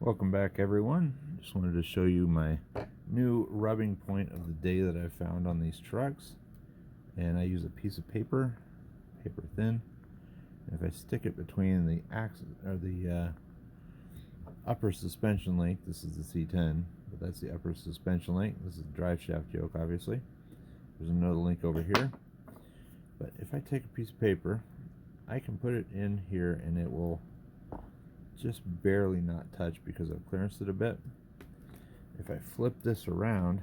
Welcome back, everyone. Just wanted to show you my new rubbing point of the day that I found on these trucks. And I use a piece of paper thin. And if I stick it between the axis or the upper suspension link, this is the C10, but that's the upper suspension link. This is the drive shaft yoke, obviously. There's another link over here. But if I take a piece of paper, I can put it in here and it will just barely not touch because I've clearanced it a bit. If I flip this around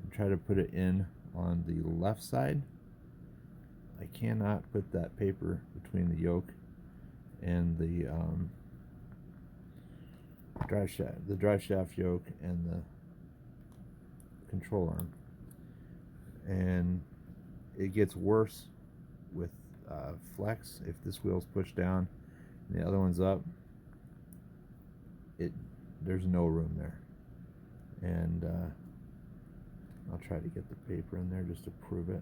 and try to put it in on the left side, I cannot put that paper between the yoke and the drive shaft yoke and the control arm. And it gets worse with flex. If this wheel's pushed down and the other one's up, there's no room there. And I'll try to get the paper in there just to prove it,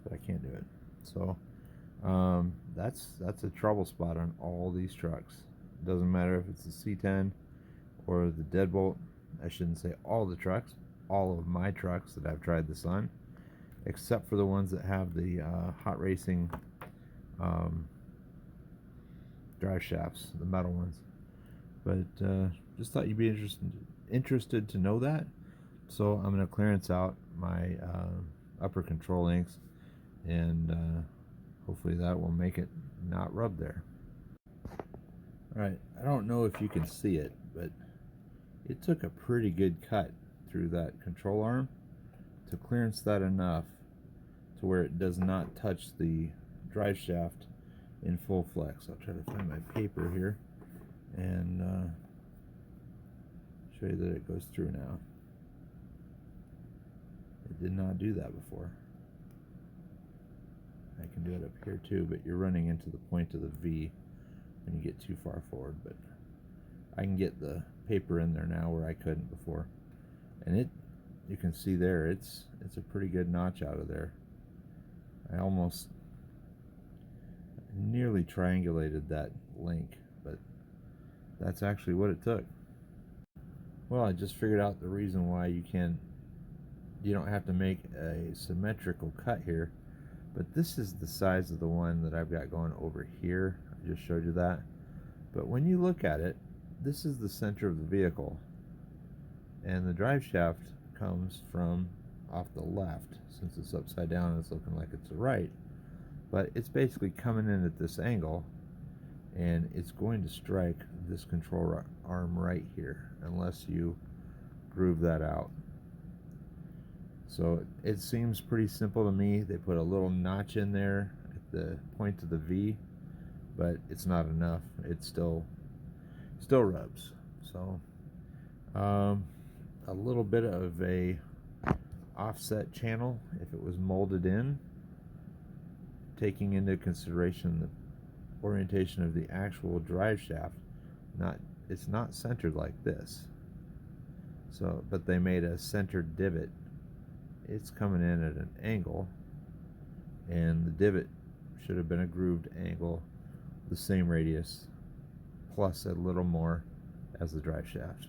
but I can't do it. So that's a trouble spot on all these trucks. It doesn't matter if it's the C10 or the deadbolt. I shouldn't say all the trucks, all of my trucks that I've tried this on, except for the ones that have the hot racing drive shafts, the metal ones. But just thought you'd be interested to know that. So I'm going to clearance out my upper control links, and hopefully that will make it not rub there. Alright, I don't know if you can see it, but it took a pretty good cut through that control arm to clearance that enough to where it does not touch the drive shaft in full flex. I'll try to find my paper here and show you that it goes through now. It did not do that before. I can do it up here too, but you're running into the point of the V when you get too far forward. But I can get the paper in there now where I couldn't before, and you can see there it's a pretty good notch out of there. I almost nearly triangulated that link, but that's actually what it took. Well, I just figured out the reason why you don't have to make a symmetrical cut here, but this is the size of the one that I've got going over here. I just showed you that. But when you look at it, this is the center of the vehicle, and the drive shaft comes from off the left. Since it's upside down, it's looking like it's the right, but it's basically coming in at this angle, and it's going to strike this control arm right here unless you groove that out. So it seems pretty simple to me. They put a little notch in there at the point of the V, but it's not enough. It still rubs. So a little bit of a offset channel if it was molded in, taking into consideration the orientation of the actual drive shaft. It's not centered like this. So, but they made a centered divot. It's coming in at an angle, and the divot should have been a grooved angle, the same radius, plus a little more as the drive shaft.